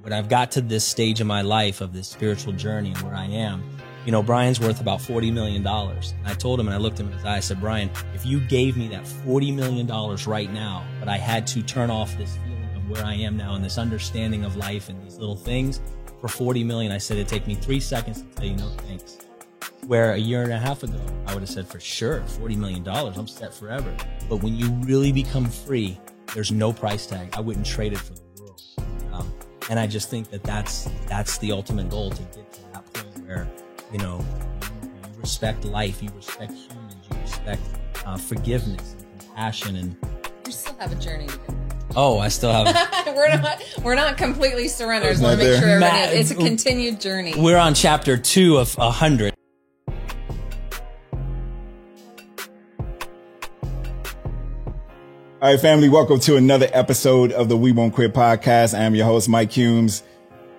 when I've got to this stage in my life of this spiritual journey and where I am, you know, Brian's worth about $40 million. And I told him, and I looked him in his eye, I said, Brian, if you gave me that $40 million right now, but I had to turn off this feeling of where I am now and this understanding of life and these little things for $40 million, I said, it'd take me 3 seconds to tell you no thanks. Where a year and a half ago, I would have said, for sure, $40 million, I'm set forever. But when you really become free, there's no price tag. I wouldn't trade it for the world. And I just think that that's the ultimate goal, to get to that point where, you know, you respect life, you respect humans, you respect forgiveness and compassion. And you still have a journey to go. Oh, I still have. we're not completely surrendered. I want to make sure everybody, it's a continued journey. We're on chapter 2 of 100. All right, family, welcome to another episode of the We Won't Quit podcast. I am your host, Mike Humes.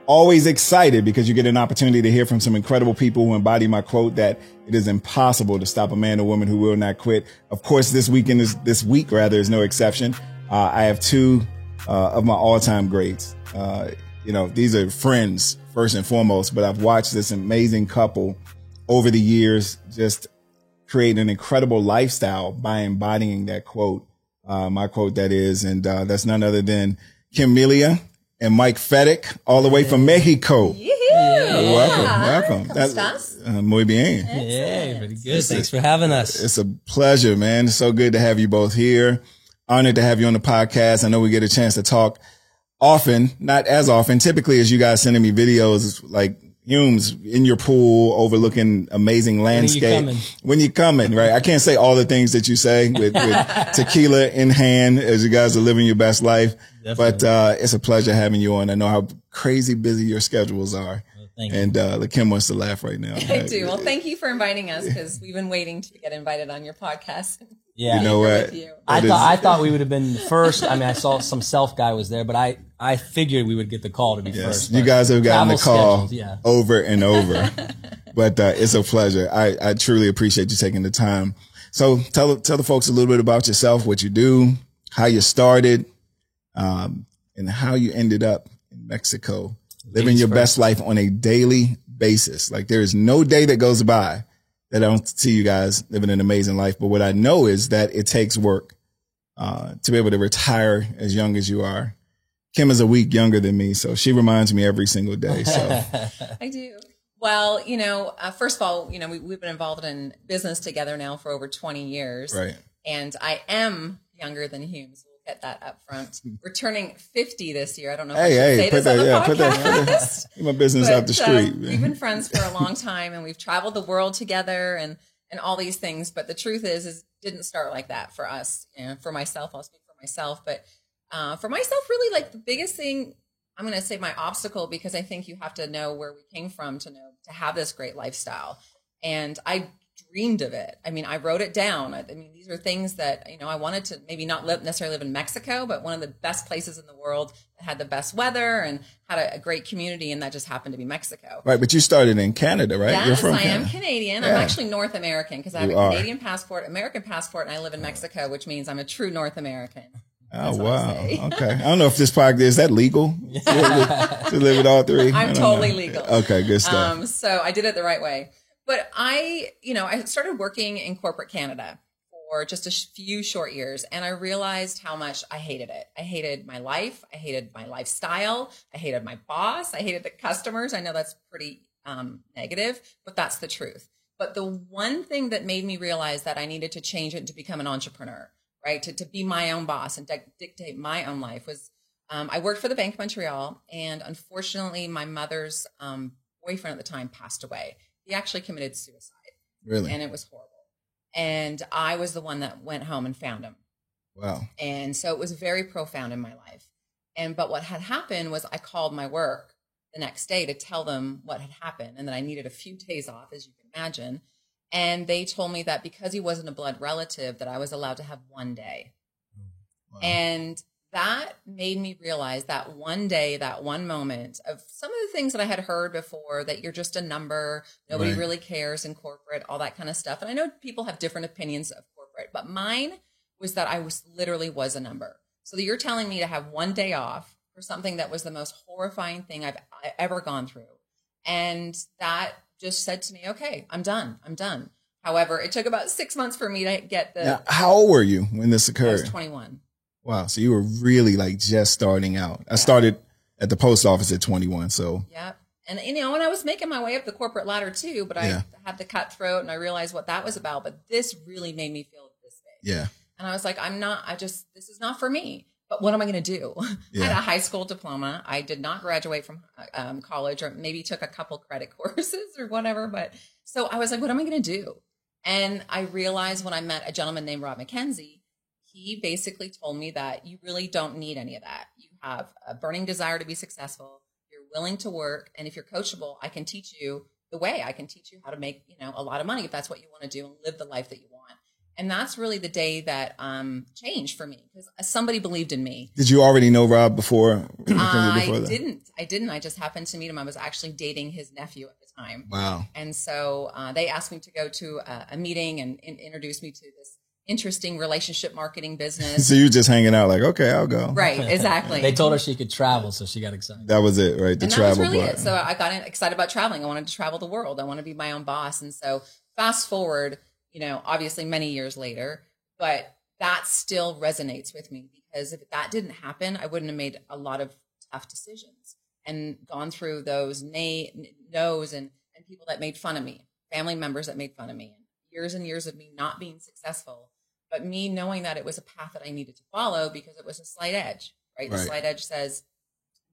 Always excited because you get an opportunity to hear from some incredible people who embody my quote that it is impossible to stop a man or woman who will not quit. Of course, this week is no exception. I have two of my all-time greats. You know, these are friends first and foremost, but I've watched this amazing couple over the years just create an incredible lifestyle by embodying that quote. My quote, that is, and that's none other than Kim Melia and Mike Fedek, all the way from Mexico. Welcome. ¿Cómo estás? Muy bien. Yeah, pretty good. Thanks for having us. It's a pleasure, man. It's so good to have you both here. Honored to have you on the podcast. I know we get a chance to talk often, not as often, typically as you guys sending me videos like Humes in your pool overlooking amazing landscape. When you coming, right? I can't say all the things that you say with tequila in hand as you guys are living your best life. Definitely. But it's a pleasure having you on. I know how crazy busy your schedules are. Thank you. And Kim wants to laugh right now. I do. Well, thank you for inviting us, because we've been waiting to get invited on your podcast. Yeah. You know what? I thought we would have been first. I mean, I saw some self guy was there, but I figured we would get the call to be first. You guys have gotten the call over and over, but it's a pleasure. I truly appreciate you taking the time. So tell the folks a little bit about yourself, what you do, how you started, and how you ended up in Mexico, living your best life on a daily basis. Like, there is no day that goes by that I don't see you guys living an amazing life. But what I know is that it takes work to be able to retire as young as you are. Kim is a week younger than me, so she reminds me every single day. So I do. Well, you know, first of all, you know, we've been involved in business together now for over 20 years. Right. And I am younger than Humes. We'll get that up front. We're turning 50 this year. I don't know if I should say this on the podcast. Put my business out the street. We've been friends for a long time, and we've traveled the world together and all these things. But the truth is it didn't start like that for us. You know, for myself, I'll speak for myself. But for myself, really, like, the biggest thing, I'm going to say my obstacle, because I think you have to know where we came from to have this great lifestyle. And I dreamed of it. I mean, I wrote it down. I mean, these are things that, you know, I wanted to maybe not necessarily live in Mexico, but one of the best places in the world that had the best weather and had a great community. And that just happened to be Mexico. Right. But you started in Canada, right? Yes, You're from Canada. Am Canadian. Yeah. I'm actually North American, because I have a Canadian passport, American passport, and I live in Mexico, which means I'm a true North American. Oh, wow. Okay. I don't know if this podcast, is that legal to live with all three? I'm totally legal. Okay. Good stuff. So I did it the right way. But I started working in corporate Canada for just a few short years, and I realized how much I hated it. I hated my life. I hated my lifestyle. I hated my boss. I hated the customers. I know that's pretty negative, but that's the truth. But the one thing that made me realize that I needed to change it to become an entrepreneur, right? To be my own boss and dictate my own life was, I worked for the Bank of Montreal, and unfortunately my mother's boyfriend at the time passed away. He actually committed suicide. Really? And it was horrible. And I was the one that went home and found him. Wow. And so it was very profound in my life. But what had happened was I called my work the next day to tell them what had happened, and that I needed a few days off, as you can imagine. And they told me that because he wasn't a blood relative, that I was allowed to have 1 day. Wow. And that made me realize that one day, that one moment of some of the things that I had heard before, that you're just a number, nobody really cares in corporate, all that kind of stuff. And I know people have different opinions of corporate, but mine was that I literally was a number. So that you're telling me to have 1 day off for something that was the most horrifying thing I've ever gone through. And that just said to me, okay, I'm done. However, it took about 6 months for me to get the. Now, how old were you when this occurred? I was 21. Wow. So you were really like just starting out. I started at the post office at 21. So. Yep. And, you know, and I was making my way up the corporate ladder too, but I had the cutthroat and I realized what that was about. But this really made me feel this big. Yeah. And I was like, this is not for me. But what am I going to do? Yeah. I had a high school diploma. I did not graduate from college, or maybe took a couple credit courses or whatever. But so I was like, what am I going to do? And I realized when I met a gentleman named Rob McKenzie, he basically told me that you really don't need any of that. You have a burning desire to be successful. You're willing to work. And if you're coachable, I can teach you the way. I can teach you how to make, you know, a lot of money if that's what you want to do and live the life that you want. And that's really the day that changed for me, because somebody believed in me. Did you already know Rob before? I didn't. I just happened to meet him. I was actually dating his nephew at the time. Wow. And so they asked me to go to a meeting and introduce me to this interesting relationship marketing business. So you were just hanging out like, okay, I'll go. Right, exactly. They told her she could travel, so she got excited. That was it, right? The travel that was really part. it. So I got excited about traveling. I wanted to travel the world. I want to be my own boss. And so fast forward, you know, obviously many years later, but that still resonates with me, because if that didn't happen, I wouldn't have made a lot of tough decisions and gone through those no's and people that made fun of me, family members that made fun of me, and years of me not being successful, but me knowing that it was a path that I needed to follow because it was a slight edge, right? The slight edge says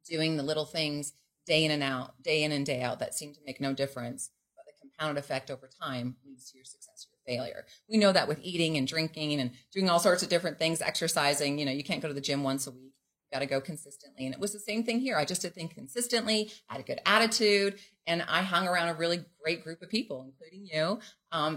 doing the little things day in and day out that seem to make no difference, but the compounded effect over time leads to your success or your failure. We know that with eating and drinking and doing all sorts of different things, exercising, you know, you can't go to the gym once a week. Got to go consistently. And it was the same thing here. I just did things consistently, had a good attitude, and I hung around a really great group of people, including you,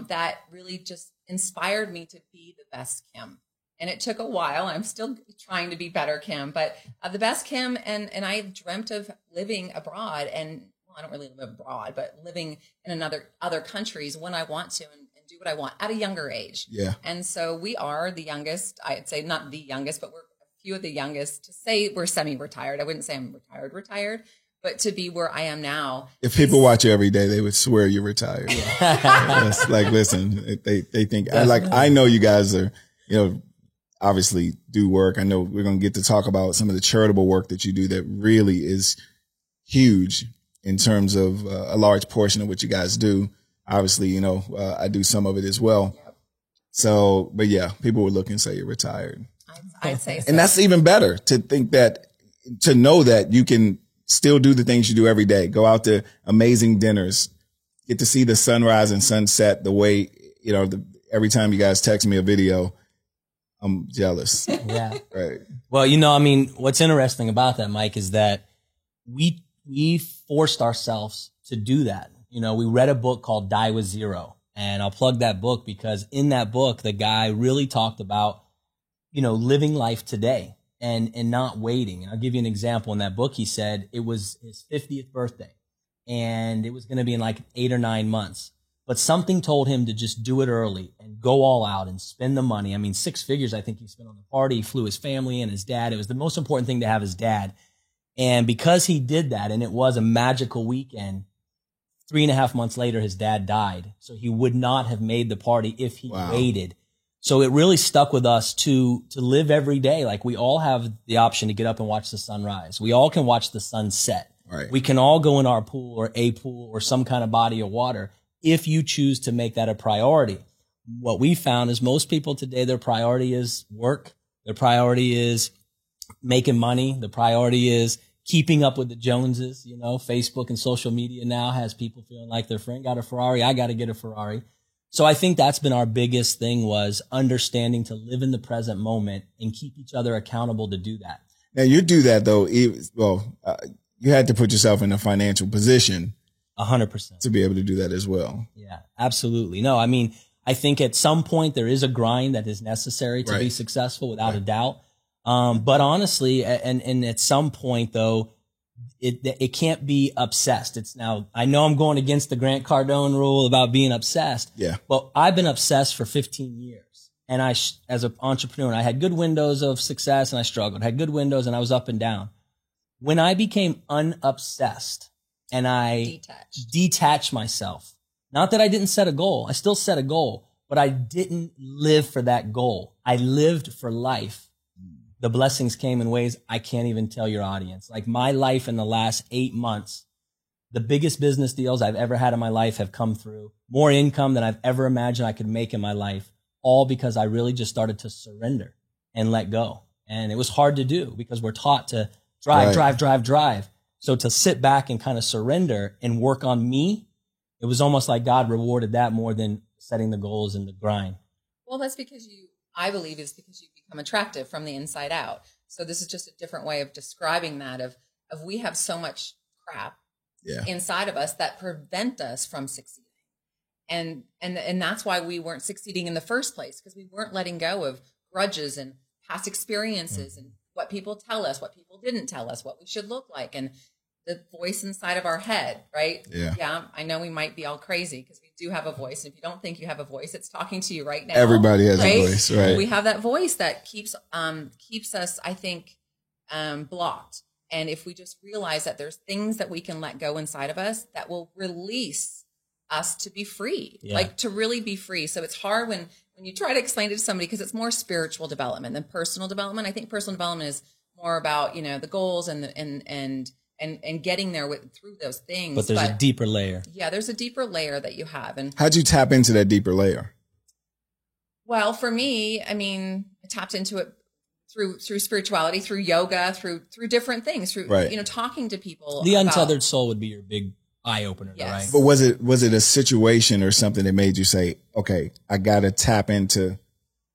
that really just inspired me to be the best Kim. And it took a while. I'm still trying to be better Kim, but the best Kim. And I dreamt of living abroad, and well, I don't really live abroad, but living in other countries when I want to and do what I want at a younger age. Yeah. And so we are the youngest, I'd say not the youngest, but we're few of the youngest to say we're semi-retired. I wouldn't say I'm retired, but to be where I am now. If people watch you every day, they would swear you're retired. It's like, listen, they think, I know you guys are, you know, obviously do work. I know we're going to get to talk about some of the charitable work that you do that really is huge in terms of a large portion of what you guys do. Obviously, you know, I do some of it as well. Yep. So, but yeah, people would look and say you're retired. I'd say so. And that's even better to think that, to know that you can still do the things you do every day. Go out to amazing dinners, get to see the sunrise and sunset the way, you know, every time you guys text me a video, I'm jealous. Yeah. Right. Well, you know, I mean, what's interesting about that, Mike, is that we forced ourselves to do that. You know, we read a book called Die with Zero, and I'll plug that book because in that book, the guy really talked about, you know, living life today and not waiting. And I'll give you an example. In that book, he said it was his 50th birthday and it was going to be in like 8 or 9 months, but something told him to just do it early and go all out and spend the money. I mean, 6 figures, I think he spent on the party. He flew his family and his dad. It was the most important thing to have his dad. And because he did that, and it was a magical weekend, 3.5 months later, his dad died. So he would not have made the party if he waited. So it really stuck with us to live every day. Like, we all have the option to get up and watch the sunrise. We all can watch the sunset. Right. We can all go in our pool or a pool or some kind of body of water if you choose to make that a priority. What we found is most people today, their priority is work. Their priority is making money. The priority is keeping up with the Joneses. You know, Facebook and social media now has people feeling like their friend got a Ferrari. I got to get a Ferrari. So I think that's been our biggest thing, was understanding to live in the present moment and keep each other accountable to do that. Now, you do that though. You had to put yourself in a financial position 100% to be able to do that as well. Yeah, absolutely. No, I mean, I think at some point there is a grind that is necessary to be successful, without a doubt. But honestly, and at some point though, it can't be obsessed. It's now, I know I'm going against the Grant Cardone rule about being obsessed. Yeah. But I've been obsessed for 15 years. And as an entrepreneur, I had good windows of success and I struggled. I had good windows and I was up and down. When I became unobsessed and I detached myself, not that I didn't set a goal, I still set a goal, but I didn't live for that goal. I lived for life. The blessings came in ways I can't even tell your audience. Like my life in the last 8 months, the biggest business deals I've ever had in my life have come through. More income than I've ever imagined I could make in my life, all because I really just started to surrender and let go. And it was hard to do because we're taught to drive. So to sit back and kind of surrender and work on me, it was almost like God rewarded that more than setting the goals and the grind. Well, that's because I believe is because you become attractive from the inside out. So this is just a different way of describing that of we have so much crap inside of us that prevent us from succeeding. And that's why we weren't succeeding in the first place, because we weren't letting go of grudges and past experiences and what people tell us, what people didn't tell us, what we should look like, and the voice inside of our head, right? Yeah. I know we might be all crazy because we do have a voice. And if you don't think you have a voice, it's talking to you right now. Everybody has a voice, right? We have that voice that keeps us, I think, blocked. And if we just realize that there's things that we can let go inside of us that will release us to be free, like to really be free. So it's hard when you try to explain it to somebody, because it's more spiritual development than personal development. I think personal development is more about, the goals and getting there through those things. But there's a deeper layer. Yeah, there's a deeper layer that you have. And how'd you tap into that deeper layer? Well, for me, I tapped into it through spirituality, through yoga, through different things, through talking to people. The untethered soul would be your big eye opener, right? But was it a situation or something that made you say, okay, I got to tap into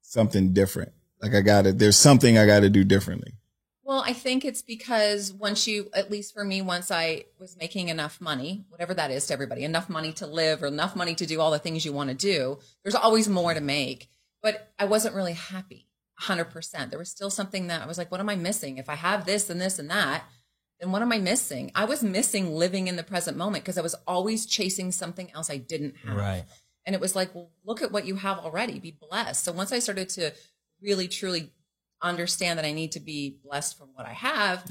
something different? Like there's something I got to do differently. Well, I think it's because once I was making enough money, whatever that is to everybody, enough money to live or enough money to do all the things you want to do, there's always more to make. But I wasn't really happy 100%. There was still something that I was like, what am I missing? If I have this and this and that, then what am I missing? I was missing living in the present moment because I was always chasing something else I didn't have. Right. And it was like, well, look at what you have already. Be blessed. So once I started to really, truly understand that I need to be blessed from what I have,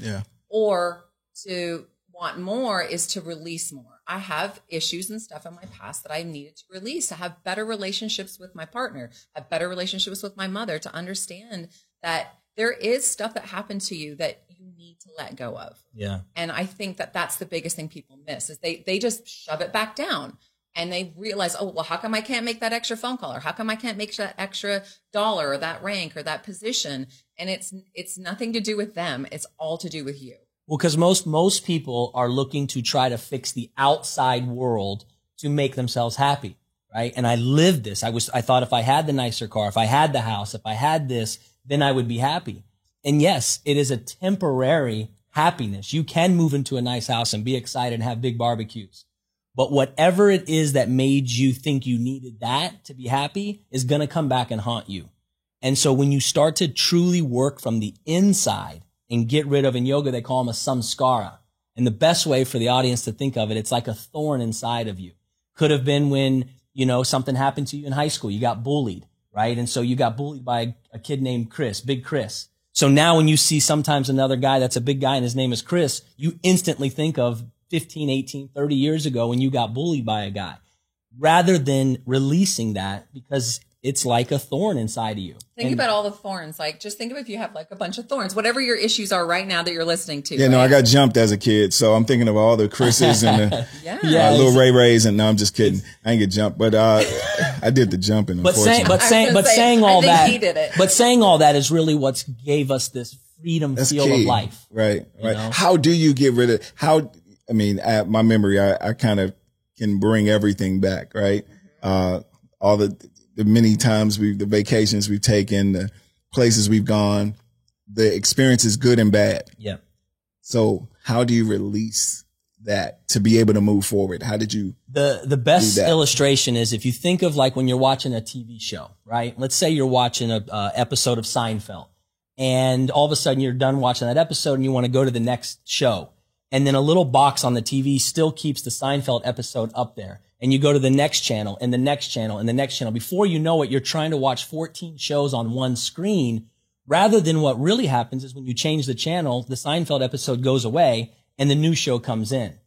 or to want more is to release more. I have issues and stuff in my past that I needed to release, to have better relationships with my partner, have better relationships with my mother, to understand that there is stuff that happened to you that you need to let go of. Yeah. And I think that that's the biggest thing people miss is they just shove it back down. And they realize, oh, well, how come I can't make that extra phone call? Or how come I can't make that extra dollar or that rank or that position? And it's nothing to do with them. It's all to do with you. Well, because most people are looking to try to fix the outside world to make themselves happy, right? And I lived this. I thought if I had the nicer car, if I had the house, if I had this, then I would be happy. And yes, it is a temporary happiness. You can move into a nice house and be excited and have big barbecues. But whatever it is that made you think you needed that to be happy is going to come back and haunt you. And so when you start to truly work from the inside and get rid of, in yoga, they call them a samskara. And the best way for the audience to think of it, it's like a thorn inside of you. Could have been when, something happened to you in high school. You got bullied, right? And so you got bullied by a kid named Chris, Big Chris. So now when you see sometimes another guy that's a big guy and his name is Chris, you instantly think of 15, 18, 30 years ago when you got bullied by a guy, rather than releasing that because it's like a thorn inside of you. Think about all the thorns. Like, just think of if you have like a bunch of thorns, whatever your issues are right now that you're listening to. Yeah, right? No, I got jumped as a kid. So I'm thinking of all the Chris's and the little Ray Rays. And no, I'm just kidding. I ain't get jumped, but I did the jumping. But saying all that is really what gave us this freedom feel of life. Right. How do you get rid of, my memory, I kind of can bring everything back, right? All the many times the vacations we've taken, the places we've gone, the experiences, good and bad. Yeah. So how do you release that to be able to move forward? How did you? The best illustration is if you think of like when you're watching a TV show, right? Let's say you're watching a episode of Seinfeld, and all of a sudden you're done watching that episode and you want to go to the next show. And then a little box on the TV still keeps the Seinfeld episode up there. And you go to the next channel and the next channel and the next channel. Before you know it, you're trying to watch 14 shows on one screen Rather than what really happens is when you change the channel, the Seinfeld episode goes away and the new show comes in.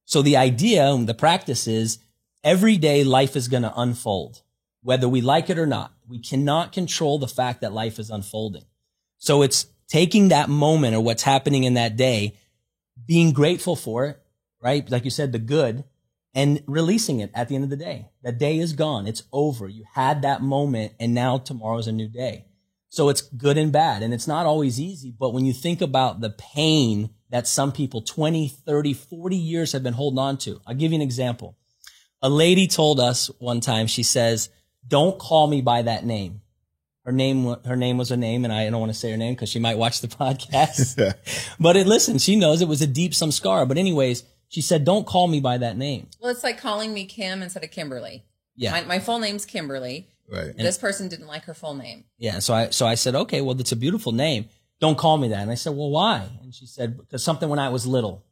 So the idea, the practice is every day life is going to unfold, whether we like it or not. We cannot control the fact that life is unfolding. So it's taking that moment or what's happening in that day, being grateful for it, right? Like you said, the good, and releasing it at the end of the day. That day is gone. It's over. You had that moment and now tomorrow's a new day. So it's good and bad. And it's not always easy, but when you think about the pain that some people 20, 30, 40 years have been holding on to. I'll give you an example. A lady told us one time, she says, don't call me by that name. Her name was a name, and I don't want to say her name because she might watch the podcast. But listen, she knows it was a deep, some scar. But anyways, she said, don't call me by that name. Well, it's like calling me Kim instead of Kimberly. Yeah. My full name's Kimberly. Right. This person didn't like her full name. Yeah. So I said, okay, well, that's a beautiful name. Don't call me that. And I said, well, why? And she said, because something when I was little.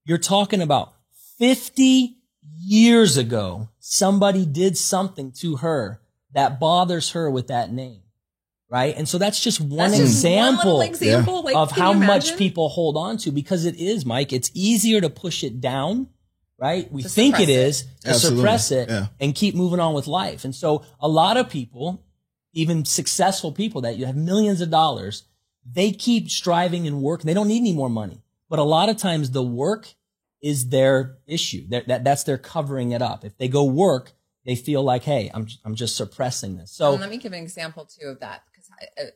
You're talking about 50 years ago, somebody did something to her that bothers her with that name. Right. And so that's just one example, Like, of how much people hold on to, because it is, Mike, it's easier to push it down. Right. We think it is to suppress it and keep moving on with life. And so a lot of people, even successful people that you have millions of dollars, they keep striving and working. They don't need any more money. But a lot of times the work is their issue. That's their covering it up. If they go work, they feel like, hey, I'm just suppressing this. So let me give an example too of that, because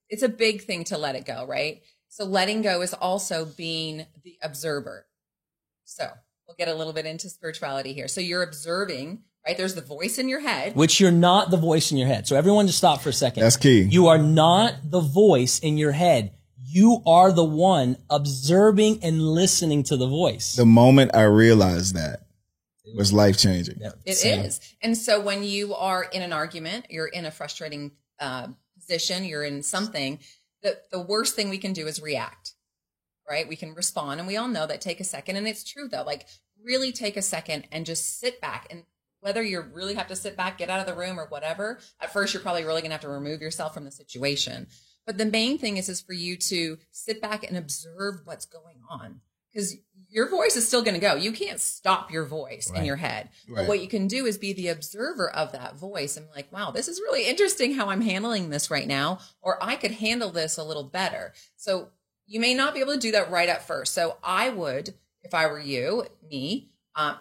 it's a big thing to let it go, right? So letting go is also being the observer. So we'll get a little bit into spirituality here. So you're observing, right? There's the voice in your head. Which you're not the voice in your head. So everyone just stop for a second. That's key. You are not the voice in your head. You are the one observing and listening to the voice. The moment I realized that was life-changing. Yeah, it is. And so when you are in an argument, you're in a frustrating position, you're in something, the worst thing we can do is react, right? We can respond, and we all know that. Take a second. And it's true though, like really take a second and just sit back. And whether you really have to sit back, get out of the room or whatever, at first you're probably really going to have to remove yourself from the situation. But the main thing is for you to sit back and observe what's going on, because your voice is still going to go. You can't stop your voice in your head. Right. But what you can do is be the observer of that voice and like, wow, this is really interesting how I'm handling this right now, or I could handle this a little better. So you may not be able to do that right at first. So I would, if I were you,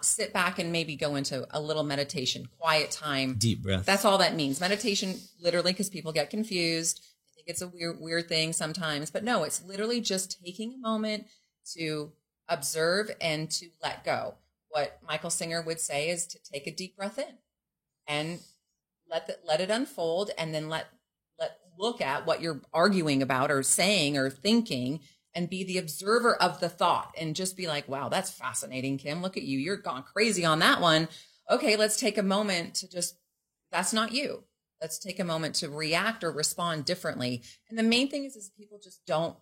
sit back and maybe go into a little meditation, quiet time. Deep breath. That's all that means. Meditation, literally, because people get confused. I think it's a weird thing sometimes, but no, it's literally just taking a moment to observe and to let go. What Michael Singer would say is to take a deep breath in and let it unfold, and then look at what you're arguing about or saying or thinking, and be the observer of the thought, and just be like, wow, that's fascinating, Kim. Look at you. You're gone crazy on that one. Okay, let's take a moment to that's not you. Let's take a moment to react or respond differently. And the main thing is people just don't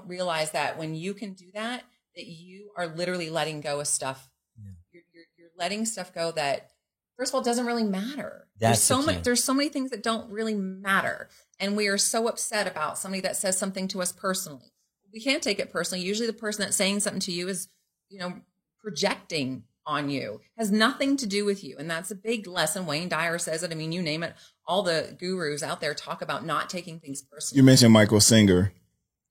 realize that when you can do that you are literally letting go of stuff. Yeah. You're letting stuff go that, first of all, doesn't really matter. There's so many things that don't really matter. And we are so upset about somebody that says something to us personally. We can't take it personally. Usually the person that's saying something to you is, projecting on you, has nothing to do with you. And that's a big lesson. Wayne Dyer says it. I mean, you name it. All the gurus out there talk about not taking things personally. You mentioned Michael Singer,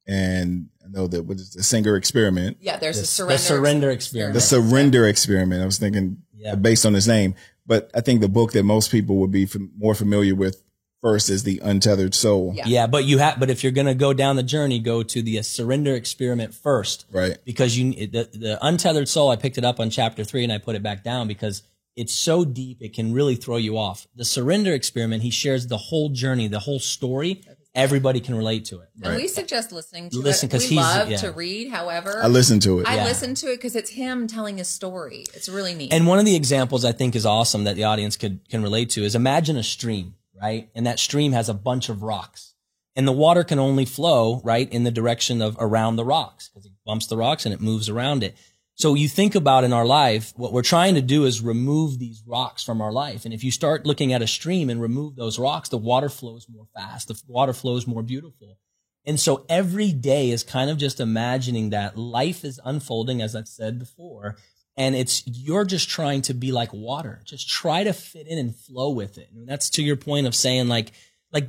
and I know that what is the Singer experiment. Yeah, there's the surrender experiment. The surrender experiment. I was thinking based on his name, but I think the book that most people would be more familiar with first is The Untethered Soul. Yeah, but if you're going to go down the journey, go to the surrender experiment first. Right. Because the Untethered Soul, I picked it up on chapter 3 and I put it back down because it's so deep, it can really throw you off. The surrender experiment, he shares the whole journey, the whole story. Everybody can relate to it. And we suggest listening to it. We love to read, however. I listen to it. I listen to it because it's him telling his story. It's really neat. And one of the examples I think is awesome that the audience can relate to is imagine a stream, right? And that stream has a bunch of rocks. And the water can only flow, right, in the direction of around the rocks because it bumps the rocks and it moves around it. So you think about in our life, what we're trying to do is remove these rocks from our life. And if you start looking at a stream and remove those rocks, the water flows more fast. The water flows more beautiful. And so every day is kind of just imagining that life is unfolding, as I've said before. And you're just trying to be like water. Just try to fit in and flow with it. And that's to your point of saying like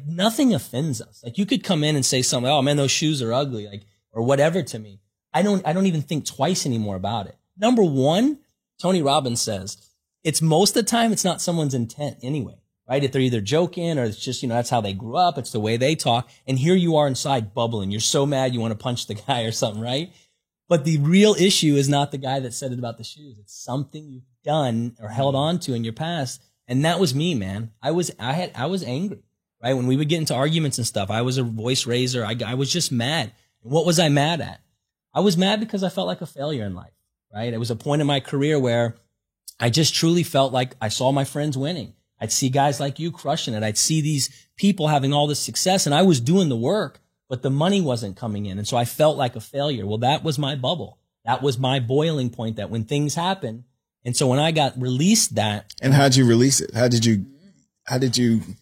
nothing offends us. Like you could come in and say something, oh man, those shoes are ugly, like, or whatever to me. I don't even think twice anymore about it. Number one, Tony Robbins says, it's most of the time, it's not someone's intent anyway, right? If they're either joking or it's just, that's how they grew up. It's the way they talk. And here you are inside bubbling. You're so mad you want to punch the guy or something, right? But the real issue is not the guy that said it about the shoes. It's something you've done or held on to in your past. And that was me, man. I was angry, right? When we would get into arguments and stuff, I was a voice raiser. I was just mad. And what was I mad at? I was mad because I felt like a failure in life, right? It was a point in my career where I just truly felt like I saw my friends winning. I'd see guys like you crushing it. I'd see these people having all this success and I was doing the work, but the money wasn't coming in. And so I felt like a failure. Well, that was my bubble. That was my boiling point, that when things happen. And so when I got released that. And how'd you release it? How did you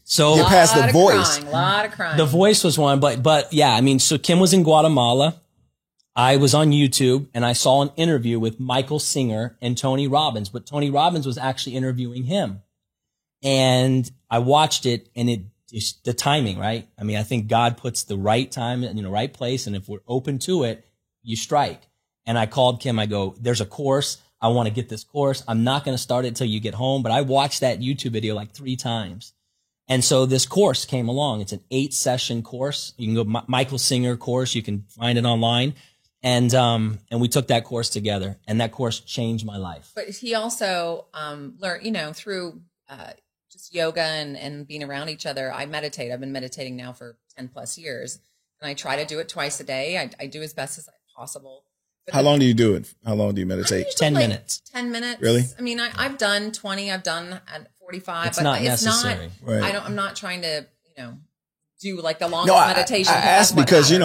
so get past the voice? A lot of crying. The voice was one, but yeah, I mean, so Kim was in Guatemala. I was on YouTube and I saw an interview with Michael Singer and Tony Robbins, but Tony Robbins was actually interviewing him. And I watched it and just the timing, right? I mean, I think God puts the right time in the right place. And if we're open to it, you strike. And I called Kim. I go, there's a course. I want to get this course. I'm not going to start it till you get home, but I watched that YouTube video like 3 times. And so this course came along. It's an 8-session course. You can go Michael Singer course. You can find it online. And we took that course together and that course changed my life. But he also, learned, through, just yoga and being around each other. I meditate. I've been meditating now for 10 plus years and I try to do it twice a day. I do as best as possible. But how long do you do it? How long do you meditate? 10 minutes. 10 minutes. Really? I mean, I've done 20, I've done 45, it's but not it's necessary. not, right. I'm not trying to, do like the longest meditation. I ask because,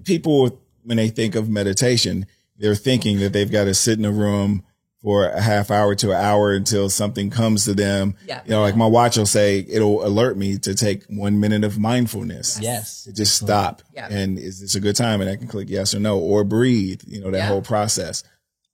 people, when they think of meditation, they're thinking that they've got to sit in a room for a half hour to an hour until something comes to them. Yeah. Like my watch will say, it'll alert me to take 1 minute of mindfulness. Yes. To just stop. Yeah. And is this a good time? And I can click yes or no or breathe, that whole process.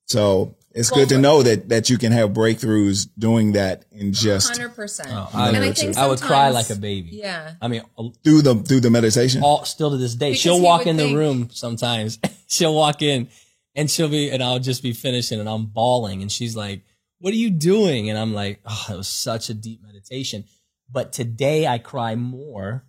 So it's good to know that you can have breakthroughs doing that in just 100%. Oh, I would cry like a baby. Yeah. I mean, through the meditation. Still to this day, Because she'll he walk would in the think- room sometimes. She'll walk in and I'll just be finishing and I'm bawling. And she's like, what are you doing? And I'm like, oh, it was such a deep meditation. But today I cry more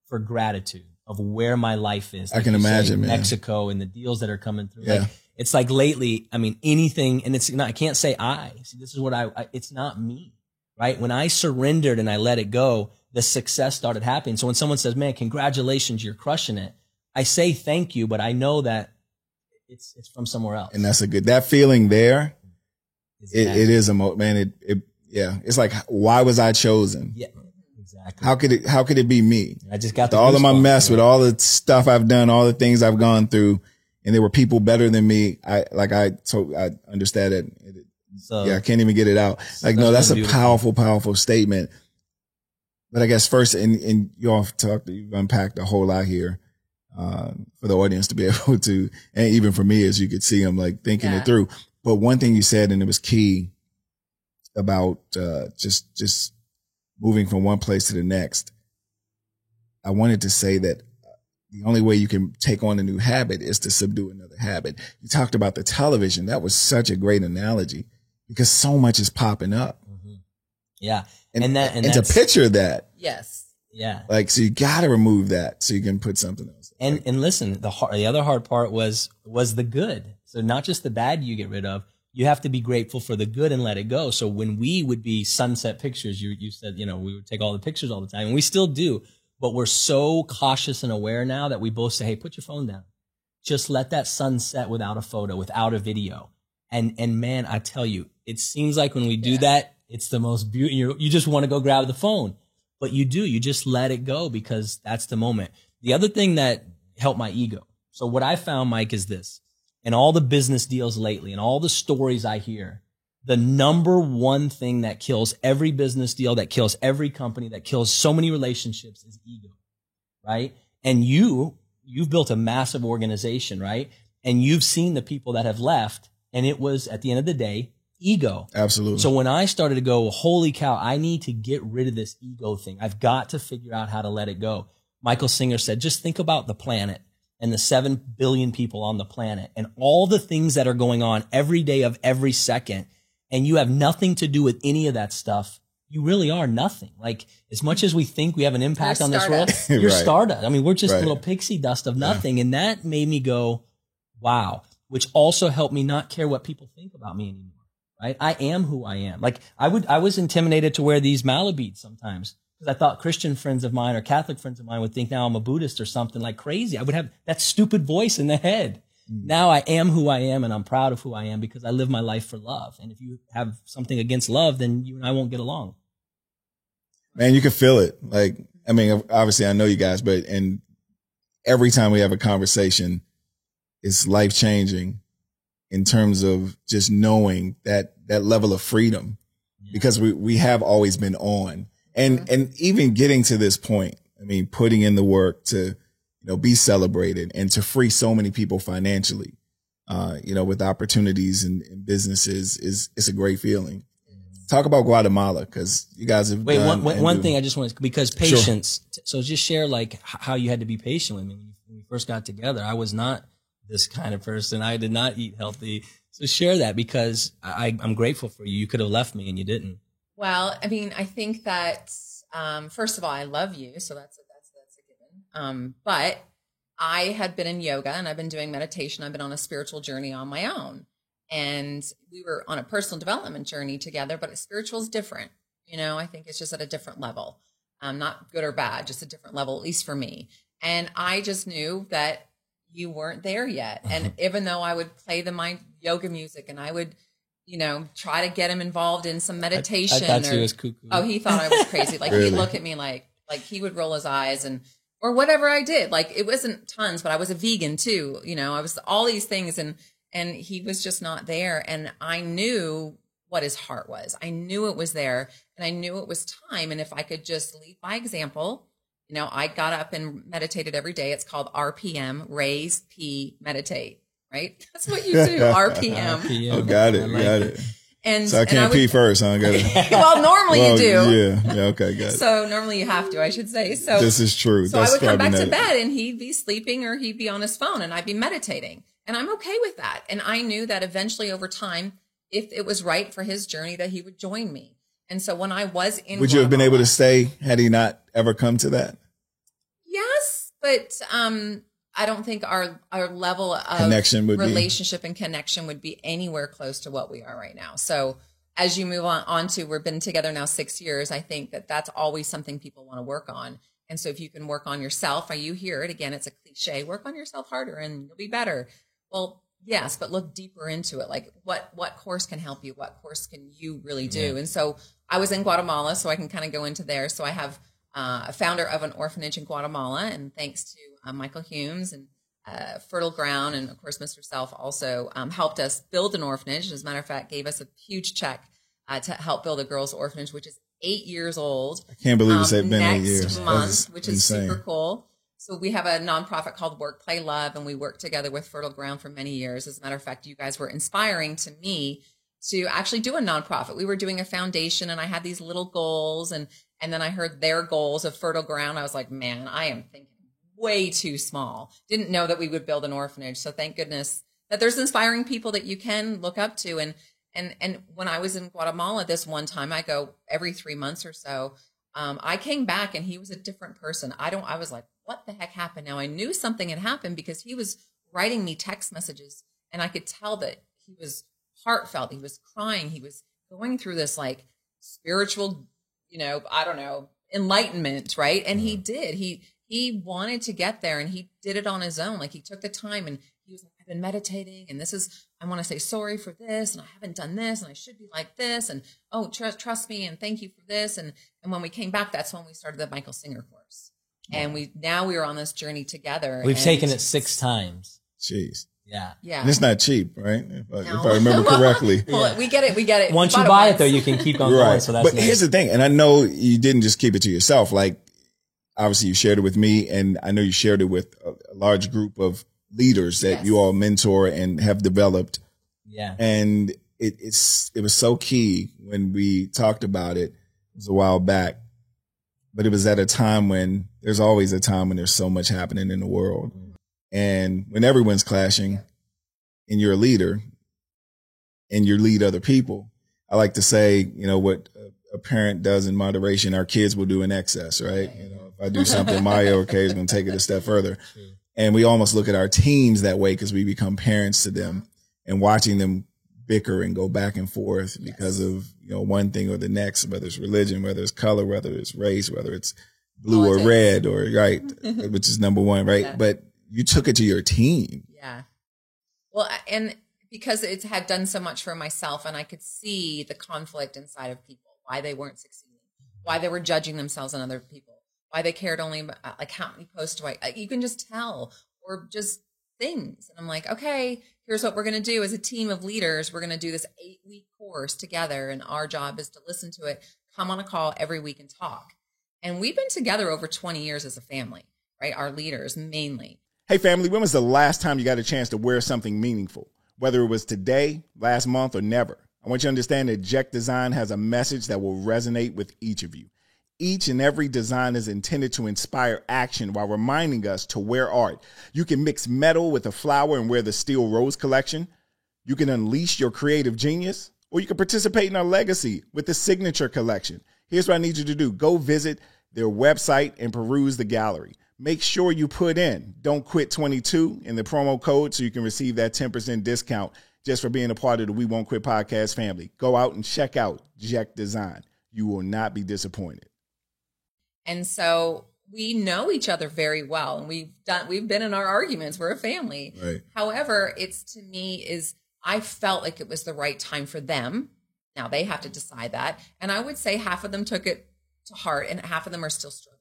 for gratitude of where my life is. I can imagine, man. Mexico and the deals that are coming through. Yeah. It's like lately, I mean, anything, and it's not, I can't say see, this is what it's not me, right? When I surrendered and I let it go, the success started happening. So when someone says, man, congratulations, you're crushing it. I say thank you, but I know that it's from somewhere else. And that's that feeling there. It is man. It's like, why was I chosen? Yeah, exactly. How could it be me? I just got all of my mess with all the stuff I've done, all the things I've gone through, and there were people better than me. I understand it. I can't even get it out. Like, no, that's a powerful, powerful statement. But I guess first, and you all you've unpacked a whole lot here, for the audience to be able to, and even for me, as you could see, I'm like thinking it through. But one thing you said, and it was key about, just moving from one place to the next. I wanted to say that the only way you can take on a new habit is to subdue another habit. You talked about the television. That was such a great analogy because so much is popping up. Mm-hmm. Yeah. And to picture that. Yes. Yeah. Like, so you got to remove that so you can put something else. And listen, the other hard part was the good. So not just the bad you get rid of, you have to be grateful for the good and let it go. So when we would be sunset pictures, you said, we would take all the pictures all the time and we still do, but we're so cautious and aware now that we both say, hey, put your phone down. Just let that sun set without a photo, without a video. And man, I tell you, it seems like when we do that, it's the most beautiful. You just want to go grab the phone, but you just let it go because that's the moment. The other thing that helped my ego. So what I found, Mike, is this. and all the business deals lately and all the stories I hear, the number one thing that kills every business deal, that kills every company, that kills so many relationships is ego, right? And you've built a massive organization, right? And you've seen the people that have left, and it was, at the end of the day, ego. Absolutely. So when I started to go, holy cow, I need to get rid of this ego thing. I've got to figure out how to let it go. Michael Singer said, just think about the planet and the 7 billion people on the planet and all the things that are going on every day of every second. And you have nothing to do with any of that stuff. You really are nothing. Like, as much as we think we have an impact on this world, you're Right. stardust. I mean, we're just Right. little pixie dust of nothing. Yeah. And that made me go, wow, which also helped me not care what people think about me anymore. Right? I am who I am. Like, I was intimidated to wear these Malabeads sometimes because I thought Christian friends of mine or Catholic friends of mine would think now I'm a Buddhist or something like crazy. I would have that stupid voice in the head. Now I am who I am, and I'm proud of who I am because I live my life for love. And if you have something against love, then you and I won't get along. Man, you can feel it. Like, I mean, obviously I know you guys, but and every time we have a conversation, it's life changing in terms of just knowing that level of freedom, because we have always been on, and even getting to this point, I mean, putting in the work to, be celebrated and to free so many people financially, with opportunities and businesses it's a great feeling. Talk about Guatemala, because you guys have one thing I just want to, because patience. Sure. So just share like how you had to be patient with me when we first got together. I was not this kind of person. I did not eat healthy. So share that, because I'm grateful for you. You could have left me and you didn't. Well, I mean, I think that, first of all, I love you. So that's a given. But I had been in yoga and I've been doing meditation. I've been on a spiritual journey on my own, and we were on a personal development journey together, but spiritual is different. I think it's just at a different level. Not good or bad, just a different level, at least for me. And I just knew that you weren't there yet. And even though I would play my yoga music and I would, try to get him involved in some meditation. I thought he was cuckoo. Oh, he thought I was crazy. Like Really? He'd look at me like he would roll his eyes or whatever I did. Like, it wasn't tons, but I was a vegan too. I was all these things, and he was just not there. And I knew what his heart was. I knew it was there, and I knew it was time. And if I could just lead by example, I got up and meditated every day. It's called RPM, raise, pee, meditate, right? That's what you do, RPM. Oh, got it. And so I can't pee first, huh? Well, normally you do. Yeah, okay, got it. So normally you have to, I should say. So this is true. So I would come back to bed and he'd be sleeping or he'd be on his phone and I'd be meditating. And I'm okay with that. And I knew that eventually over time, if it was right for his journey, that he would join me. And so when I was in Would you have been able to stay had he not ever come to that? Yes, but I don't think our level of relationship and connection would be anywhere close to what we are right now. So as you move on to, we've been together now 6 years, I think that that's always something people want to work on. And so if you can work on yourself, or you hear it again, it's a cliche, work on yourself harder and you'll be better. Well, yes, but look deeper into it. Like what course can help you? What course can you really do? Yeah. And so I was in Guatemala, so I can kind of go into there. So I have a founder of an orphanage in Guatemala, and thanks to Michael Humes and Fertile Ground, and of course Mr. Self also helped us build an orphanage. As a matter of fact, gave us a huge check to help build a girls' orphanage, which is 8 years old. I can't believe it's been 8 years. Next month, which is super cool. So we have a nonprofit called Work, Play, Love, and we work together with Fertile Ground for many years. As a matter of fact, you guys were inspiring to me to actually do a nonprofit. We were doing a foundation, and I had these little goals, and then I heard their goals of Fertile Ground. I was like, man, I am thinking way too small. Didn't know that we would build an orphanage. So thank goodness that there's inspiring people that you can look up to. And when I was in Guatemala this one time, I go every 3 months or so. I came back and he was a different person. I was like, what the heck happened? Now I knew something had happened because he was writing me text messages and I could tell that he was heartfelt. He was crying. He was going through this like spiritual, I don't know, enlightenment. Right. And he did, he wanted to get there and he did it on his own. Like he took the time and he was like, I've been meditating and I want to say sorry for this. And I haven't done this and I should be like this. And, oh, trust me. And thank you for this. And when we came back, that's when we started the Michael Singer course. And we were on this journey together. We've taken it 6 times. Jeez. Yeah. Yeah. And it's not cheap, right? If I remember correctly. Well, we get it. Once you buy it, though, you can keep on going. So that's But nice. here's the thing, and I know you didn't just keep it to yourself. Like, obviously, you shared it with me, and I know you shared it with a large group of leaders that you all mentor and have developed. Yeah. And it was so key when we talked about it. It was a while back, but it was at a time when there's always a time when there's so much happening in the world. And when everyone's clashing and you're a leader and you lead other people, I like to say, what a parent does in moderation, our kids will do in excess, right? If I do something, Mario is going to take it a step further. And we almost look at our teams that way because we become parents to them, and watching them bicker and go back and forth because of, one thing or the next, whether it's religion, whether it's color, whether it's race, whether it's blue or red, or right, which is number one, right? Yeah. But you took it to your team. Yeah. Well, and because it had done so much for myself, and I could see the conflict inside of people, why they weren't succeeding, why they were judging themselves on other people, why they cared only like how many posts do you can just tell, or just things. And I'm like, okay, here's what we're going to do as a team of leaders. We're going to do this 8-week course together. And our job is to listen to it, come on a call every week and talk. And we've been together over 20 years as a family, right? Our leaders mainly. Hey, family, when was the last time you got a chance to wear something meaningful? Whether it was today, last month, or never. I want you to understand that Ject Design has a message that will resonate with each of you. Each and every design is intended to inspire action while reminding us to wear art. You can mix metal with a flower and wear the Steel Rose collection. You can unleash your creative genius, or you can participate in our legacy with the Signature collection. Here's what I need you to do. Go visit their website and peruse the gallery. Make sure you put in Don't Quit 22 in the promo code so you can receive that 10% discount just for being a part of the We Won't Quit podcast family. Go out and check out Ject Design. You will not be disappointed. And so we know each other very well, and we've been in our arguments. We're a family. Right. However, I felt like it was the right time for them. Now they have to decide that. And I would say half of them took it to heart and half of them are still struggling.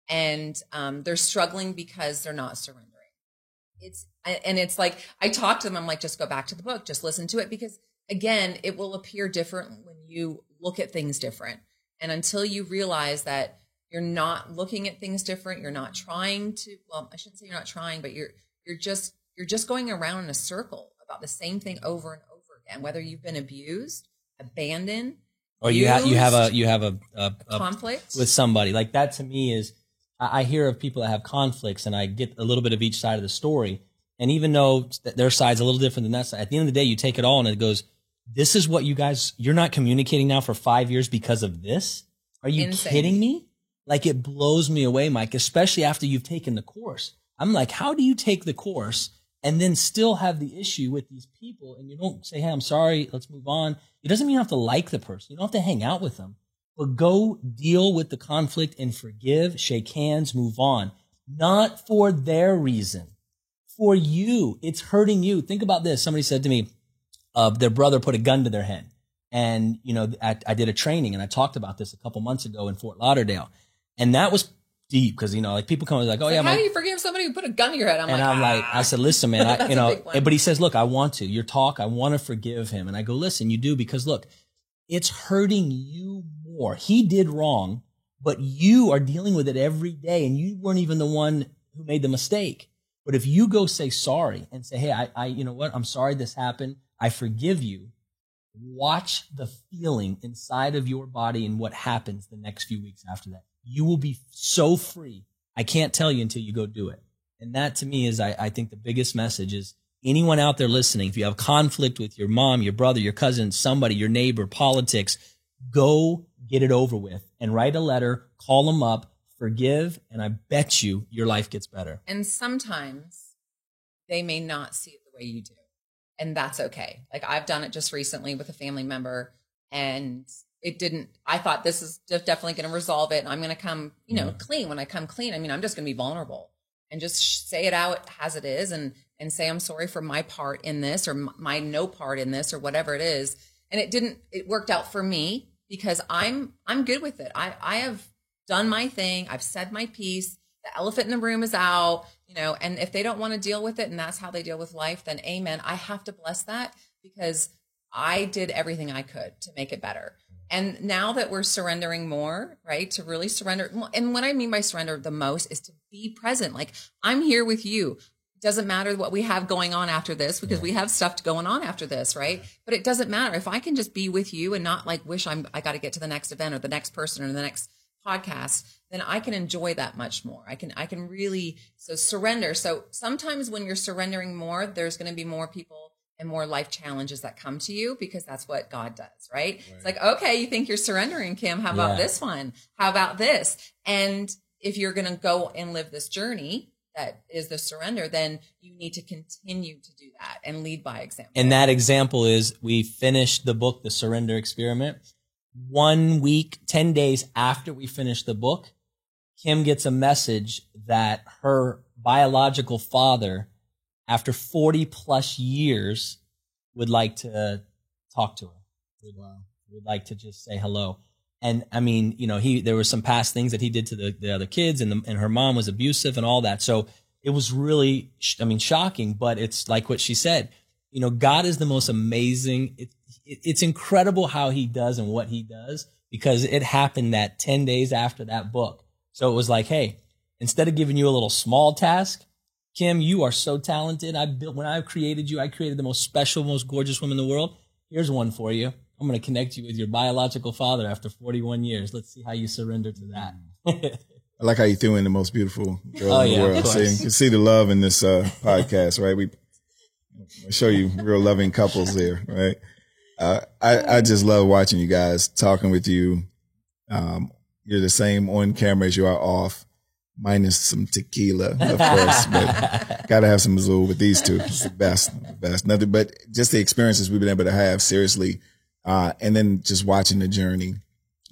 And they're struggling because they're not surrendering. It's like, I talk to them, I'm like, just go back to the book, just listen to it, because again, it will appear different when you look at things different. And until you realize that you're not looking at things different, you're not trying to, well, I shouldn't say you're not trying, but you're just going around in a circle about the same thing over and over again, whether you've been abused, abandoned, or you have a conflict with somebody. Like that to me is, I hear of people that have conflicts, and I get a little bit of each side of the story. And even though their side's a little different than that side, at the end of the day, you take it all and it goes, this is what you're not communicating now for 5 years because of this? Are you kidding me? Like, it blows me away, Mike, especially after you've taken the course. I'm like, how do you take the course and then still have the issue with these people? And you don't say, hey, I'm sorry, let's move on. It doesn't mean you have to like the person. You don't have to hang out with them. But go deal with the conflict and forgive, shake hands, move on. Not for their reason. For you. It's hurting you. Think about this. Somebody said to me, their brother put a gun to their head. And, I did a training, and I talked about this a couple months ago in Fort Lauderdale. And that was deep because, like, people come and like, oh, yeah. How do you forgive somebody who put a gun to your head? I said, listen, man, but he says, look, I want to. Your talk, I want to forgive him. And I go, listen, you do, because look, it's hurting you more. He did wrong, but you are dealing with it every day, and you weren't even the one who made the mistake. But if you go say sorry and say, hey, I you know what? I'm sorry this happened. I forgive you. Watch the feeling inside of your body and what happens the next few weeks after that. You will be so free. I can't tell you until you go do it. And that to me is, I think the biggest message is, anyone out there listening, if you have conflict with your mom, your brother, your cousin, somebody, your neighbor, politics, go get it over with and write a letter, call them up, forgive, and I bet you your life gets better. And sometimes they may not see it the way you do. And that's okay. Like, I've done it just recently with a family member, and it didn't. I thought this is definitely going to resolve it. And I'm going to come, clean. When I come clean, I'm just going to be vulnerable and just say it out as it is, and say, I'm sorry for my part in this, or my no part in this, or whatever it is. And it worked out for me because I'm good with it. I have done my thing. I've said my piece. the elephant in the room is out, you know, and if they don't want to deal with it and that's how they deal with life, then amen. I have to bless that because I did everything I could to make it better. And now that we're surrendering more, right, to really surrender. And what I mean by surrender the most is to be present. Like, I'm here with you. It doesn't matter what we have going on after this because we have stuff going on after this, right? But it doesn't matter. If I can just be with you and not like wish I got to get to the next event or the next person or the next podcast, then I can enjoy that much more. I can really, so surrender. So sometimes when you're surrendering more, there's going to be more people and more life challenges that come to you because that's what God does, right? It's like, okay, you think you're surrendering, Kim. How about this one? How about this? And if you're going to go and live this journey that is the surrender, then you need to continue to do that and lead by example. And that example is we finished the book, The Surrender Experiment. 1 week, 10 days after we finished the book, Kim gets a message that her biological father, after 40 plus years, would like to talk to her. Would like to just say hello. And I mean, you know, there were some past things that he did to the other kids, and her mom was abusive and all that. So it was really, shocking, but it's like what she said. You know, God is the most amazing. It's incredible how he does and what he does, because it happened that 10 days after that book. So it was like, hey, instead of giving you a little small task, Kim, you are so talented. When I created you, I created the most special, most gorgeous woman in the world. Here's one for you. I'm going to connect you with your biological father after 41 years. Let's see how you surrender to that. I like how you threw in the most beautiful girl in the world. So you can see the love in this podcast, right? We show you real loving couples there, right? I just love watching you guys, talking with you. You're the same on camera as you are off, minus some tequila, of course, but gotta have some Azul with these two. It's the best. Nothing but just the experiences we've been able to have, seriously. And then just watching the journey,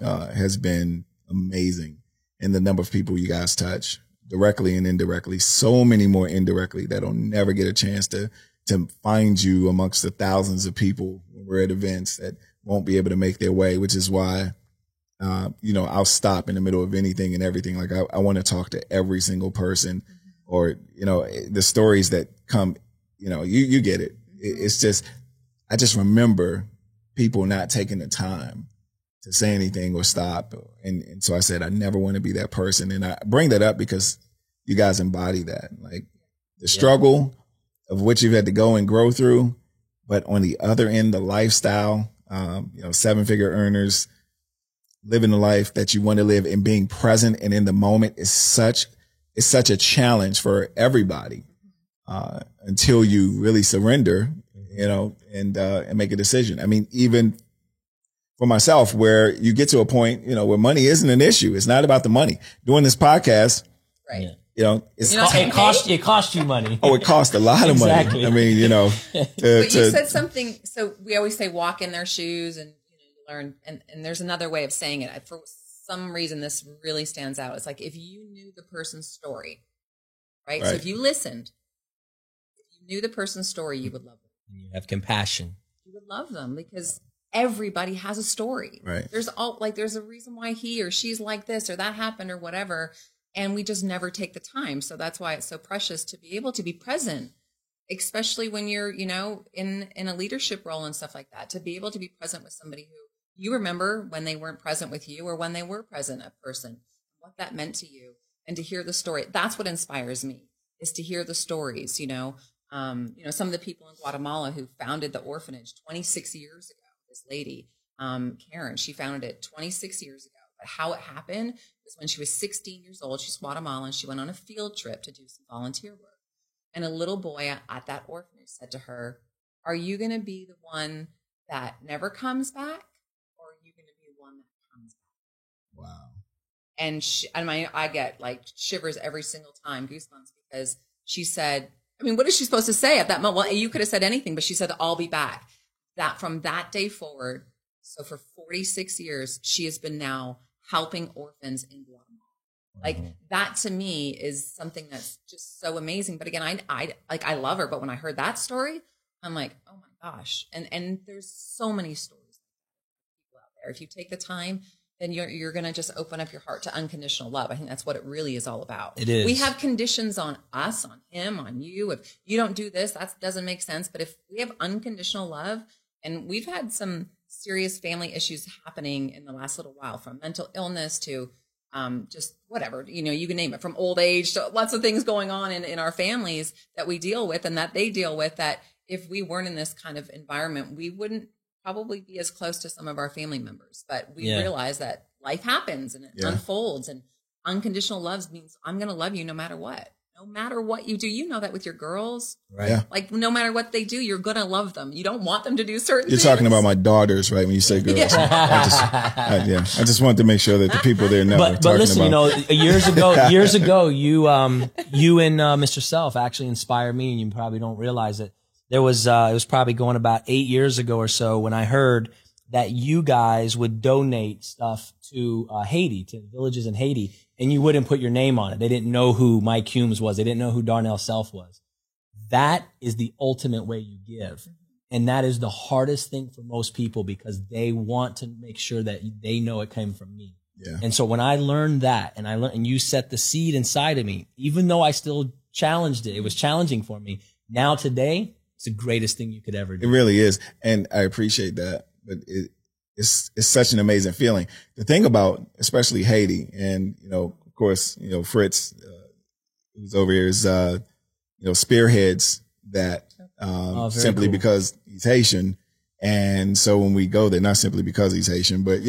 has been amazing. And the number of people you guys touch directly and indirectly, so many more indirectly that'll never get a chance to find you amongst the thousands of people when we're at events that won't be able to make their way, which is why, I'll stop in the middle of anything and everything. Like I want to talk to every single person, or, the stories that come, you get it. It's just, I just remember people not taking the time to say anything or stop. And so I said, I never want to be that person. And I bring that up because you guys embody that, like the struggle of what you've had to go and grow through. But on the other end, the lifestyle, 7-figure earners, living the life that you want to live and being present and in the moment is such a challenge for everybody, until you really surrender, and make a decision. I mean, even for myself, where you get to a point, where money isn't an issue. It's not about the money. Doing this podcast, right? It cost you money. Oh, it cost a lot of money. I mean, but you said something. So we always say walk in their shoes, and you learn. And there's another way of saying it. For some reason, this really stands out. It's like if you knew the person's story, right? So if you listened, if you knew the person's story, you would love them. You have compassion. You would love them because everybody has a story. Right. There's a reason why he or she's like this or that happened or whatever. And we just never take the time. So that's why it's so precious to be able to be present, especially when you're, in a leadership role and stuff like that, to be able to be present with somebody who you remember when they weren't present with you or when they were present, a person, what that meant to you, and to hear the story. That's what inspires me, is to hear the stories, some of the people in Guatemala who founded the orphanage 26 years ago, this lady, Karen, she founded it 26 years ago. But how it happened was when she was 16 years old, she's Guatemalan, she went on a field trip to do some volunteer work. And a little boy at that orphanage said to her, are you going to be the one that never comes back? Or are you going to be the one that comes back? Wow. And I get like shivers every single time, goosebumps, because she said, what is she supposed to say at that moment? Well, you could have said anything, but she said, I'll be back. That from that day forward, so for 46 years, she has been now helping orphans in Guatemala. Like that to me is something that's just so amazing. But again, I love her. But when I heard that story, I'm like, oh my gosh. And there's so many stories like that, people out there. If you take the time then you're going to just open up your heart to unconditional love. I think that's what it really is all about. It is. We have conditions on us, on him, on you. If you don't do this, that doesn't make sense. But if we have unconditional love, and we've had some serious family issues happening in the last little while, from mental illness to just whatever, you can name it, from old age to lots of things going on in our families that we deal with and that they deal with, that if we weren't in this kind of environment, we wouldn't probably be as close to some of our family members. But we realize that life happens and it unfolds, and unconditional love means I'm going to love you no matter what. No matter what you do. You know that with your girls. Right. Yeah. Like, no matter what they do, you're going to love them. You don't want them to do certain things. You're talking about my daughters, right? When you say girls. I just wanted to make sure that the people there know. But listen, years ago, you and Mr. Self actually inspired me, and you probably don't realize it. There was, it was probably going about 8 years ago or so when I heard that you guys would donate stuff to Haiti, to villages in Haiti, and you wouldn't put your name on it. They didn't know who Mike Humes was. They didn't know who Darnell Self was. That is the ultimate way you give. And that is the hardest thing for most people, because they want to make sure that they know it came from me. Yeah. And so when I learned that, and you set the seed inside of me, even though I still challenged it, it was challenging for me. Now today, it's the greatest thing you could ever do. It really is. And I appreciate that. But it's such an amazing feeling. The thing about, especially Haiti, and, of course, Fritz, who's over here, is, spearheads that, simply cool. Because he's Haitian. And so when we go there, not simply because he's Haitian, but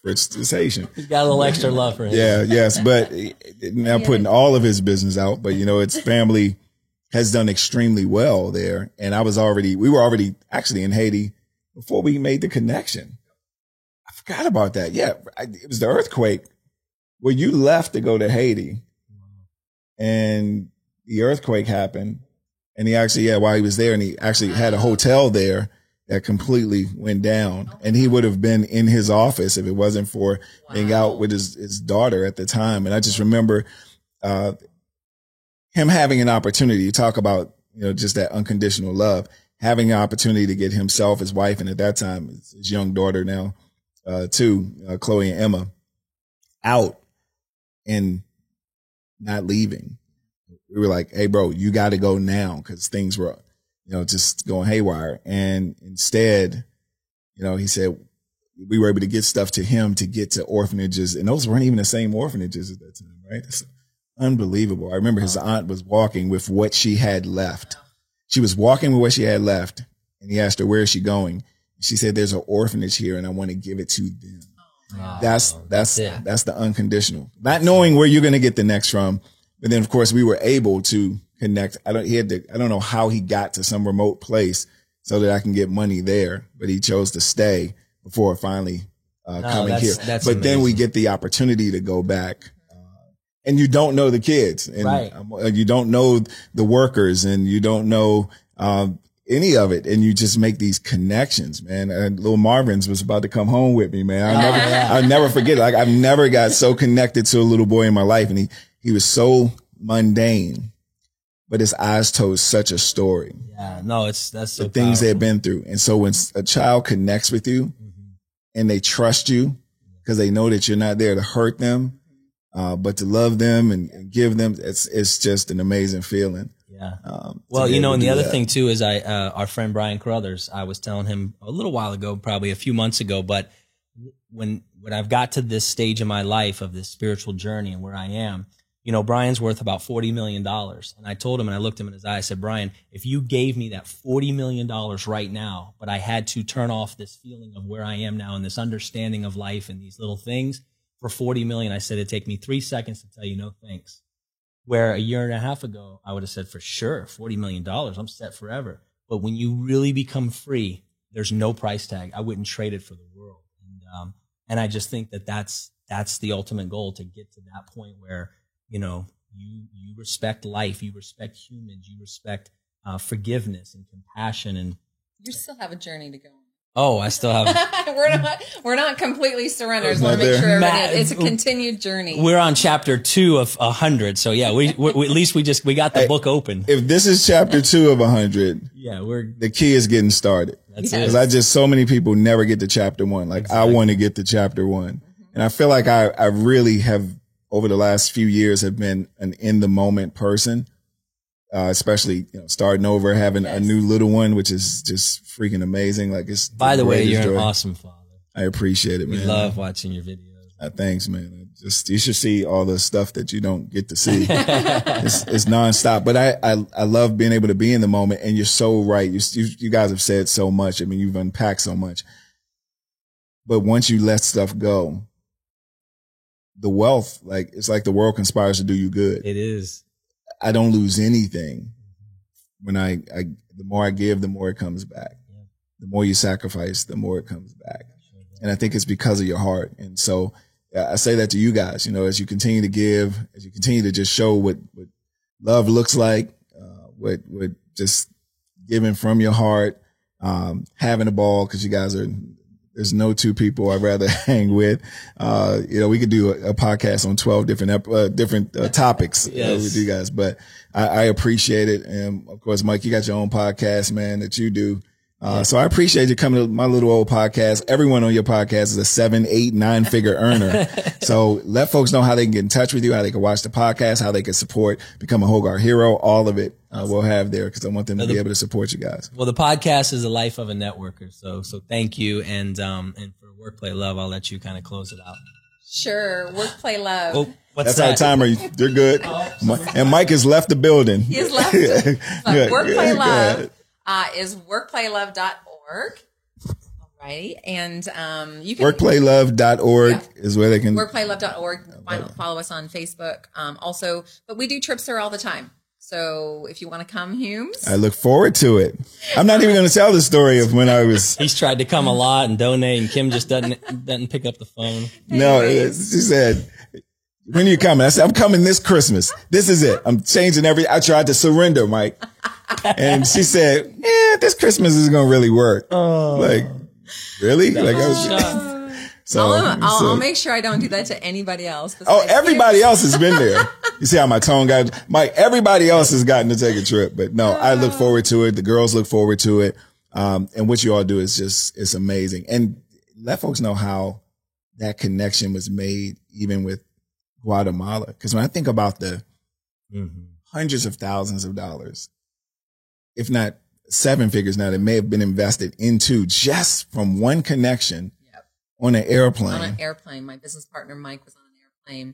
Fritz is Haitian. He's got a little extra love for him. Yeah, yes. But now putting all of his business out, but its family has done extremely well there. And we were already actually in Haiti before we made the connection. I forgot about that. Yeah. It was the earthquake where you left to go to Haiti, and the earthquake happened, and he actually, while he was there, and he actually had a hotel there that completely went down, and he would have been in his office if it wasn't for being out with his daughter at the time. And I just remember, him having an opportunity to talk about, just that unconditional love, having an opportunity to get himself, his wife, and at that time, his young daughter now, too, Chloe and Emma, out and not leaving. We were like, hey, bro, you got to go now, because things were, just going haywire. And instead, he said we were able to get stuff to him to get to orphanages. And those weren't even the same orphanages at that time, right? That's unbelievable. I remember his aunt was walking with what she had left. She was walking with what she had left, and he asked her, where is she going? She said, there's an orphanage here, and I want to give it to them. Wow. That's the unconditional. Not knowing where you're going to get the next from. But then, of course, we were able to connect. I don't know how he got to some remote place so that I can get money there, but he chose to stay before finally coming here. But amazing. Then we get the opportunity to go back. And you don't know the kids, and right. You don't know the workers, and you don't know any of it, and you just make these connections, man. And little Marvin's was about to come home with me, man. I'll never forget it. Like, I've never got so connected to a little boy in my life, and he was so mundane, but his eyes told such a story. Yeah, no, that's so the things they've been through. And so when a child connects with you, and they trust you because they know that you're not there to hurt them, but to love them and give them, it's just an amazing feeling. Yeah. Well, and the other thing too is our friend Brian Carruthers, I was telling him a little while ago, probably a few months ago, but when I've got to this stage in my life of this spiritual journey and where I am, Brian's worth about $40 million. And I told him, and I looked him in his eye, I said, Brian, if you gave me that $40 million right now, but I had to turn off this feeling of where I am now and this understanding of life and these little things for $40 million, I said, it'd take me 3 seconds to tell you no thanks. Where a year and a half ago, I would have said, for sure, $40 million, I'm set forever. But when you really become free, there's no price tag. I wouldn't trade it for the world. And I just think that that's the ultimate goal, to get to that point where, you respect life, you respect humans, you respect forgiveness and compassion. And you still have a journey to go on. Oh, I still have. we're not completely surrendered. It's I want not to make there. sure it's a continued journey. We're on chapter 2 of 100. So yeah, we at least we got the book open. If this is chapter 2 of 100, Yeah, the key is getting started. That's Because it. so many people never get to chapter 1. Like exactly. I want to get to chapter 1. And I feel like I really have over the last few years have been an in the moment person. Especially, starting over, having a new little one, which is just freaking amazing. Like it's, by the way, you're joy. an awesome father. I appreciate it, man. We love watching your videos. Thanks, man. You should see all the stuff that you don't get to see. It's nonstop, but I love being able to be in the moment. And you're so right. You guys have said so much. I mean, you've unpacked so much, but once you let stuff go, the wealth, like it's like the world conspires to do you good. It is. I don't lose anything when the more I give, the more it comes back. Yeah. The more you sacrifice, the more it comes back. And I think it's because of your heart. And so I say that to you guys, as you continue to give, as you continue to just show what love looks like, what just giving from your heart, having a ball, because you guys there's no two people I'd rather hang with. We could do a podcast on 12 different topics with you guys, but I appreciate it. And of course, Mike, you got your own podcast, man, that you do. So I appreciate you coming to my little old podcast. Everyone on your podcast is a 7, 8, 9 figure earner. So let folks know how they can get in touch with you, how they can watch the podcast, how they can support, become a Hogarth hero, all of it. We'll have there because I want them to be able to support you guys. Well, the podcast is the life of a networker. So thank you. And for Work Play Love, I'll let you kind of close it out. Sure. Work Play Love. Oh, what's That's that? our timer. You're good. And Mike has left the building. He has left. Work Play Love is workplaylove.org. Alrighty. And you can workplaylove.org is where they can workplaylove.org. Follow us on Facebook. Also, but we do trips there all the time. So if you want to come, Humes. I look forward to it. I'm not even going to tell the story of when I was. He's tried to come a lot and donate, and Kim just doesn't pick up the phone. No, she said, when are you coming? I said, I'm coming this Christmas. This is it. I'm changing I tried to surrender, Mike. And she said, this Christmas is going to really work. Like, really? Like I was. I'll make sure I don't do that to anybody else. Everybody else has been there. You see how my tone got, Mike, everybody else has gotten to take a trip, but no, I look forward to it. The girls look forward to it. And what you all do is it's amazing. And let folks know how that connection was made even with Guatemala. Cause when I think about the hundreds of thousands of dollars, if not 7 figures now, that may have been invested into just from one connection. On an airplane. On an airplane. My business partner, Mike, was on an airplane.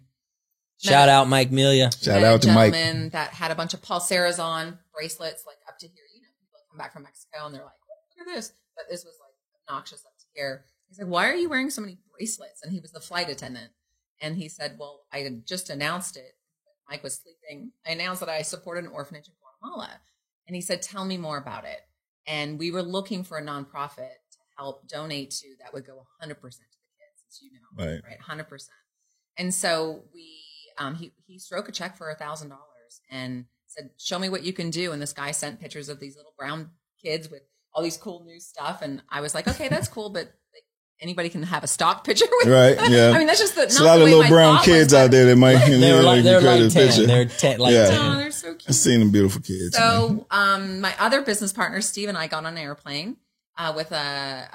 Shout out, Mike Melia. Shout out to Mike. Gentleman that had a bunch of pulseras on, bracelets, like up to here. People come back from Mexico and they're like, look at this. But this was like obnoxious up to here. He's like, why are you wearing so many bracelets? And he was the flight attendant. And he said, well, I had just announced it. Mike was sleeping. I announced that I supported an orphanage in Guatemala. And he said, tell me more about it. And we were looking for a nonprofit help donate to that would go 100% to the kids, as you know, right? 100%. And so he stroked a check for $1,000 and said, show me what you can do. And this guy sent pictures of these little brown kids with all these cool new stuff. And I was like, okay, that's cool. But anybody can have a stock picture with right. Yeah. I mean, that's just a lot of little brown kids out there that might, they're like 10. They're 10, like 10. Oh, they're so cute. I've seen them beautiful kids. So, my other business partner, Steve, and I got on an airplane with a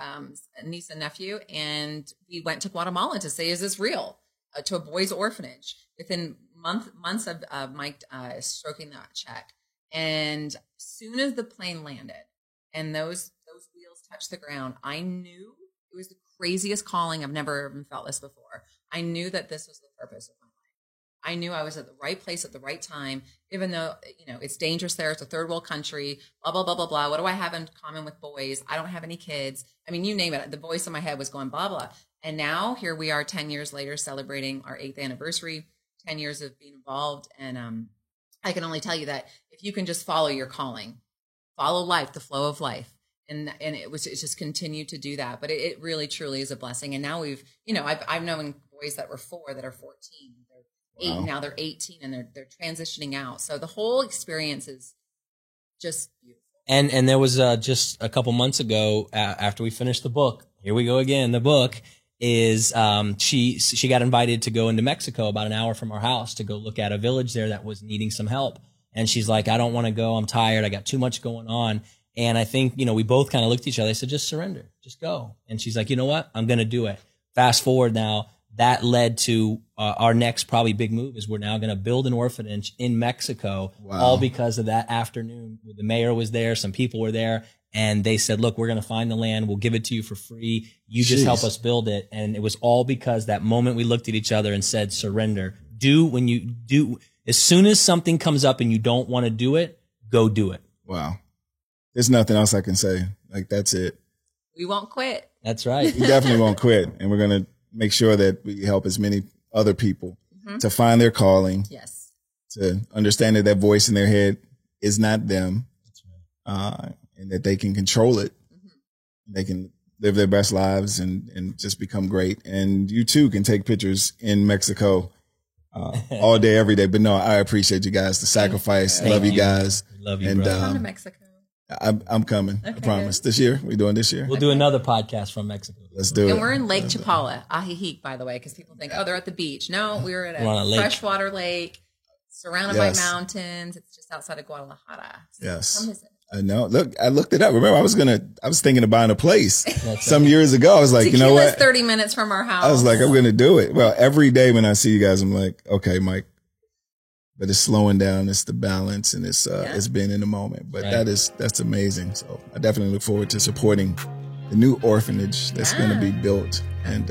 niece and nephew, and we went to Guatemala to say, is this real? To a boys' orphanage. Within months of Mike stroking that check. And soon as the plane landed and those wheels touched the ground, I knew it was the craziest calling. I've never even felt this before. I knew that this was the purpose of my life. I knew I was at the right place at the right time, even though, it's dangerous there. It's a third world country, blah, blah, blah, blah, blah. What do I have in common with boys? I don't have any kids. I mean, you name it. The voice in my head was going blah, blah. And now here we are 10 years later celebrating our 8th anniversary, 10 years of being involved. And I can only tell you that if you can just follow your calling, follow life, the flow of life. And it's just continued to do that. But it really, truly is a blessing. And now I've known boys that were 4 that are 14. 8 Wow. now, they're 18 and they're transitioning out. So the whole experience is just beautiful. And there was just a couple months ago after we finished the book. Here we go again. The book is she got invited to go into Mexico about an hour from our house to go look at a village there that was needing some help. And she's like, I don't want to go. I'm tired. I got too much going on. And I think, we both kind of looked at each other. I said, just surrender. Just go. And she's like, you know what? I'm going to do it. Fast forward now, that led to our next probably big move is we're now going to build an orphanage in Mexico. Wow. All because of that afternoon. The mayor was there. Some people were there. And they said, look, we're going to find the land. We'll give it to you for free. You just help us build it. And it was all because that moment we looked at each other and said, surrender. As soon as something comes up and you don't want to do it, go do it. Wow. There's nothing else I can say. Like, that's it. We won't quit. That's right. We definitely won't quit. And we're going to make sure that we help as many other people to find their calling. Yes. To understand that voice in their head is not them. That's right. And that they can control it. They can live their best lives and just become great. And you too can take pictures in Mexico all day, every day. But no, I appreciate you guys, the sacrifice. Love you guys. Love you, and, brother. Come to Mexico. I'm coming. Okay. I promise. This year? We're doing this year? We'll do another podcast from Mexico. Let's do it. And we're in Lake Chapala, Ajijic, by the way, because people think, they're at the beach. No, we're at a freshwater lake surrounded by mountains. It's just outside of Guadalajara. So come visit. I know. Look, I looked it up. Remember, I was thinking of buying a place some years ago. I was like, Tequila's you know what? 30 minutes from our house. I was like, I'm going to do it. Well, every day when I see you guys, I'm like, okay, Mike, but it's slowing down. It's the balance and it's being in the moment. But that's amazing. So I definitely look forward to supporting the new orphanage that's going to be built. And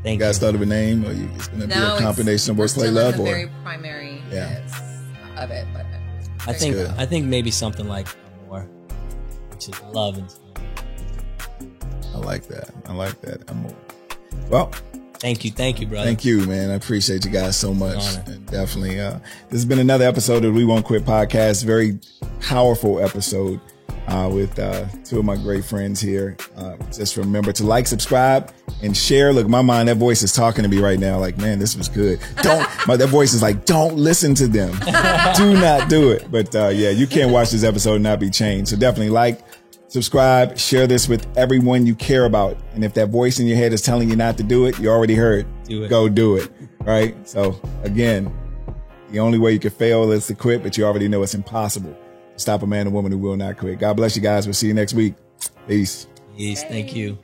you guys thought of a name, or it's going to be a combination of work, play, love, or very primary of it. But I think maybe something like more, which is love and. I like that. I'm more. Well. Thank you, brother. Thank you, man. I appreciate you guys so much. And definitely, this has been another episode of the We Won't Quit podcast. Very powerful episode with two of my great friends here. Just remember to like, subscribe, and share. Look, my mind, that voice is talking to me right now. Like, man, this was good. That voice is like, don't listen to them. Do not do it. But you can't watch this episode and not be changed. So definitely like, subscribe, share this with everyone you care about. And if that voice in your head is telling you not to do it, you already heard. Do it. Go do it. Right? So again, the only way you can fail is to quit, but you already know it's impossible to stop a man or woman who will not quit. God bless you guys. We'll see you next week. Peace. Peace. Thank you.